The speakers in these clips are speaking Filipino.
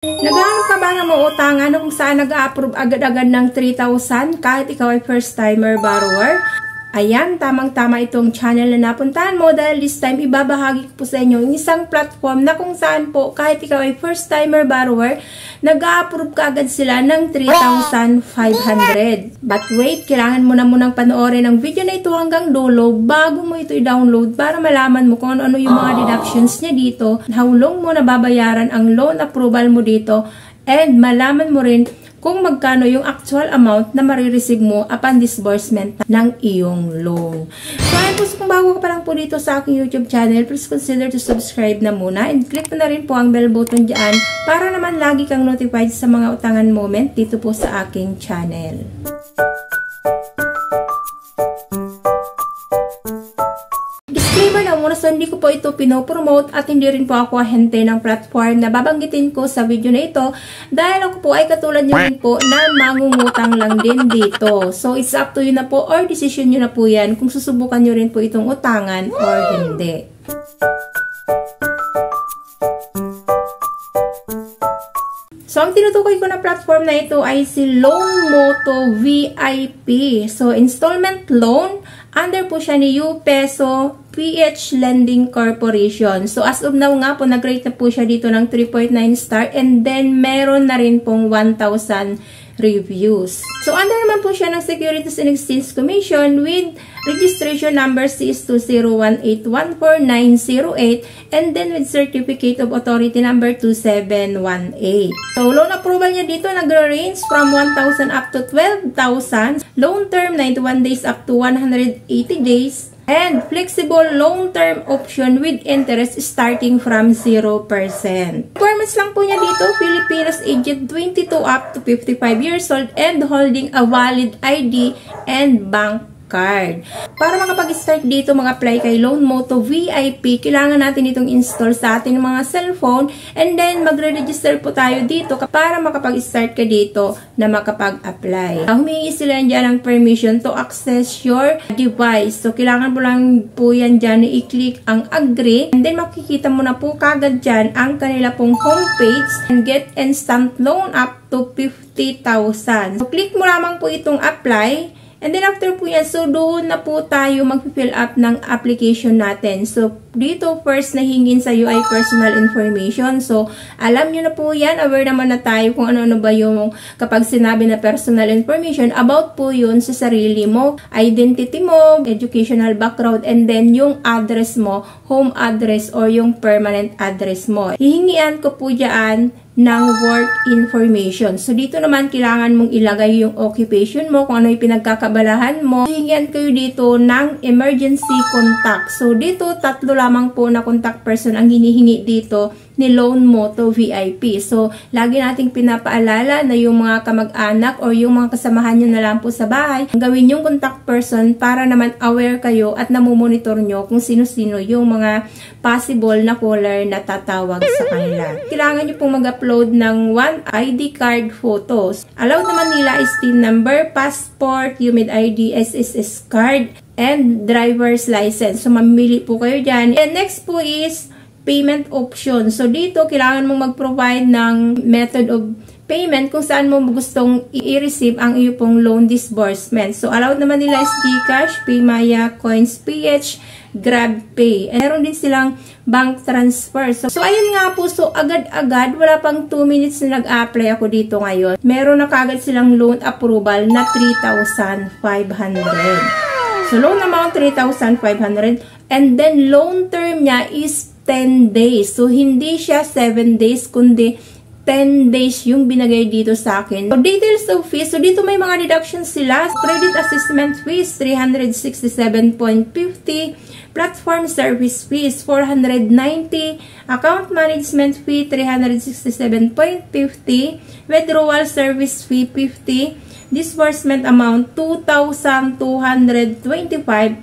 Naghahanap ka ba ng mga utangan kung saan nag-a-approve agad-agad ng 3,000 kahit ikaw ay first-timer borrower? Ayan, tamang-tama itong channel na napuntahan mo dahil this time ibabahagi ko po sa inyo yung isang platform na kung saan po kahit ikaw ay first-timer borrower, nag-a-approve ka agad sila ng 3,500. But wait, kailangan mo na munang panoorin ang video na ito hanggang dulo bago mo ito i-download para malaman mo kung ano yung mga deductions niya dito, how long mo nababayaran ang loan approval mo dito, and malaman mo rin kung magkano yung actual amount na marireceive mo upon disbursement ng iyong loan. So, ayun po, kung bago ka pa lang po dito sa aking YouTube channel, please consider to subscribe na muna and click mo na rin po ang bell button dyan para naman lagi kang notified sa mga utangan moment dito po sa aking channel. Disclaimer na muna, so hindi ko po ito pinopromote at hindi rin po ako ahente ng platform na babanggitin ko sa video na ito dahil ako po ay katulad nyo rin po na mangungutang lang din dito. So it's up to you na po or decision nyo na po yan kung susubukan nyo rin po itong utangan or hindi. So, ang tinutukoy ko na platform na ito ay si Loanmoto VIP. So, installment loan, under po siya ni UPeso PH Lending Corporation. So, as of now nga po, nag-rate na po siya dito ng 3.9 star and then meron na rin pong 1,000 reviews. So, under naman po siya ng Securities and Exchange Commission with registration number CS201814908 and then with certificate of authority number 2718. So, loan approval niya dito nag-range from 1,000 up to 12,000. Loan term 91 days up to 180 days. And flexible long-term option with interest starting from 0%. Requirements lang po niya dito, Filipinos aged 22 up to 55 years old and holding a valid ID and bank card. Para makapag-start dito, mag-apply kay Loanmoto VIP, kailangan natin itong install sa ating mga cellphone and then magre-register po tayo dito para makapag-start ka dito na makapag-apply. Humingi sila dyan ng permission to access your device. So, kailangan mo lang po yan dyan i-click ang agree and then makikita mo na po kagad dyan ang kanila pong homepage and get instant loan up to 50,000. So, click mo lamang po itong apply. And then after po yan, so doon na po tayo mag-fill up ng application natin. So dito first na hingin sa UI personal information. So alam nyo na po yan, aware naman na tayo kung ano-ano ba yung kapag sinabi na personal information, about po yun sa sarili mo, identity mo, educational background, and then yung address mo, home address or yung permanent address mo. Hihingian ko po dyan ng work information. So, dito naman kailangan mong ilagay yung occupation mo, kung ano yung pinagkakabalahan mo. Hihingian kayo dito ng emergency contact. So, dito, 3 lamang po na contact person ang hinihingi dito ni Loanmoto VIP. So, lagi nating pinapaalala na yung mga kamag-anak or yung mga kasamahan nyo na lang po sa bahay, gawin yung contact person para naman aware kayo at namumonitor nyo kung sino-sino yung mga possible na caller na tatawag sa kanila. Kailangan nyo pong mag-upload ng 1 ID card photos. Allowed naman nila is TIN number, passport, UMID ID, SSS card, and driver's license. So, mamili po kayo dyan. And next po is payment option. So, dito, kailangan mong mag-provide ng method of payment kung saan mo gustong i-receive ang iyo pong loan disbursement. So, allowed naman nila is GCash, Paymaya, Coins, PH, GrabPay. And meron din silang bank transfer. So, ayun nga po. So, agad-agad, wala pang 2 minutes na nag-apply ako dito ngayon. Meron na kagad silang loan approval na 3,500. So, loan amount 3,500. And then, loan term niya is 10 days. So, hindi siya 7 days, kundi 10 days yung binagay dito sa akin. So, details of fees. So, dito may mga deductions sila. Credit assessment fees, 367.50. Platform service fees, 490. Account management fee, 367.50. Withdrawal service fee, 50. Disbursement amount 2,225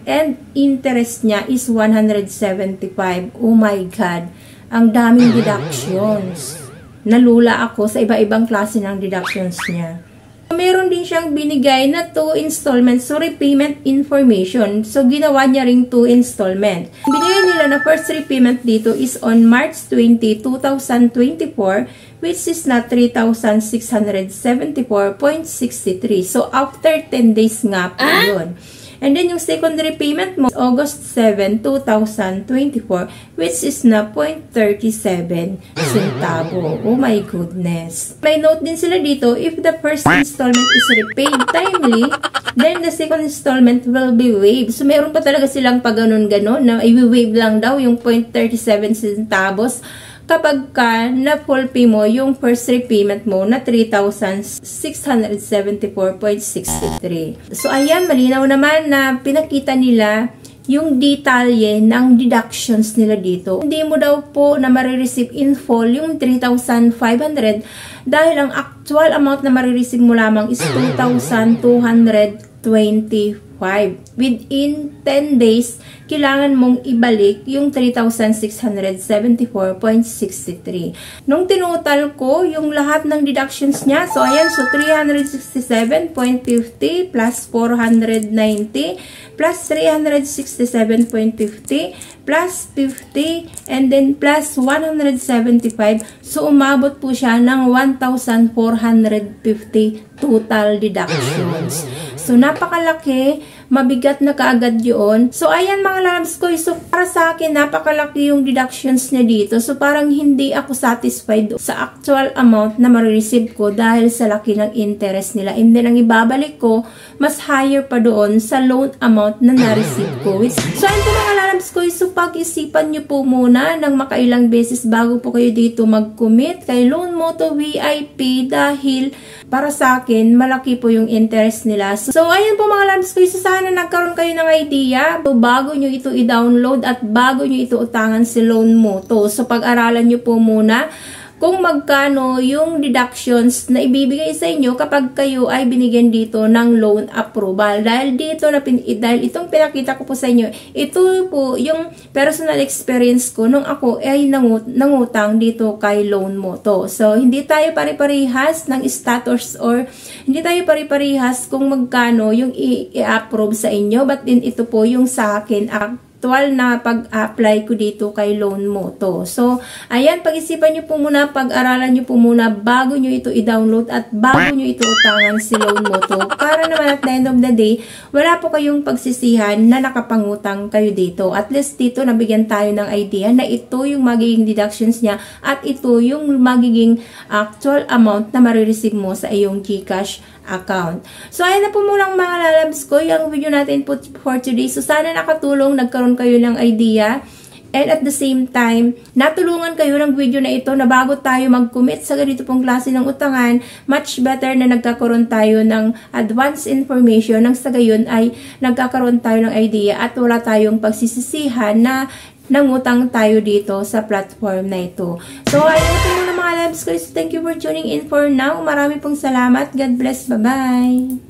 and interest niya is 175. Oh my God. Ang daming deductions. Nalula ako sa iba-ibang klase ng deductions niya. Meron din siyang binigay na 2 installments, so repayment information. So, ginawa niya ring 2 installment. Binigay nila na first repayment dito is on March 20, 2024, which is na 3,674.63. So, after 10 days nga po yun. And then, yung secondary payment mo, August 7, 2024, which is na 0.37 centavo. Oh my goodness. May note din sila dito, if the first installment is repaid timely, then the second installment will be waived. So, meron pa talaga silang pag ganon-ganon na i-waive lang daw yung 0.37 centavos kapag ka na-full pay mo yung first repayment mo na 3,674.63. So, ayan, malinaw naman na pinakita nila yung detalye ng deductions nila dito. Hindi mo daw po na marireceive in full yung 3,500 dahil ang actual amount na marireceive mo lamang is 2,225. Within 10 days, kailangan mong ibalik yung 3,674.63. Nung tinutal ko yung lahat ng deductions niya, so ayan, so 367.50 plus 490 plus 367.50 plus 50 and then plus 175. So, umabot po siya ng 1,450 total deductions. So, napakalaki, mabigat na kaagad yun. So, ayan mga lalabs ko. So, para sa akin, napakalaki yung deductions niya dito. So, parang hindi ako satisfied sa actual amount na marireceive ko dahil sa laki ng interest nila. And then, ang ibabalik ko, mas higher pa doon sa loan amount na na-receive ko. So, ayun po mga lalabs ko. So, pag-isipan nyo po muna ng makailang beses bago po kayo dito mag-commit kay Loan Moto VIP dahil para sa akin, malaki po yung interest nila. So, ayan po mga lalabs ko. So, sana nagkaroon kayo ng idea. So, bago nyo ito i-download at bago nyo ito utangan si Loan Moto. So, pag-aralan nyo po muna kung magkano yung deductions na ibibigay sa inyo kapag kayo ay binigyan dito ng loan approval. Dahil dito dahil itong pinakita ko po sa inyo, ito po yung personal experience ko nung ako ay nangutang dito kay Loan Moto. So, hindi tayo pare-parehas ng status or hindi tayo pare-parehas kung magkano yung i-approve sa inyo. But din ito po yung sa akin actual na pag-apply ko dito kay Loan Moto. So, ayan, pag-isipan nyo po muna, pag-aralan nyo po muna bago nyo ito i-download at bago nyo ito utangan si Loan Moto. Para naman at the end of the day, wala po kayong pagsisihan na nakapangutang kayo dito. At least dito, nabigyan tayo ng idea na ito yung magiging deductions niya at ito yung magiging actual amount na marireceive mo sa iyong GCash account. So, ayan na po muna mga lalabs ko, yung video natin po for today. So, sana nakatulong, nagkaroon kayo ng idea. And at the same time, natulungan kayo ng video na ito na bago tayo mag-commit sa ganito pong klase ng utangan, much better na nagkakaroon tayo ng advance information nang sa gayon ay nagkakaroon tayo ng idea at wala tayong pagsisisihan na nangutang tayo dito sa platform na ito. So, ayun po muna mga labs ko. So, thank you for tuning in for now. Marami pong salamat. God bless. Bye-bye.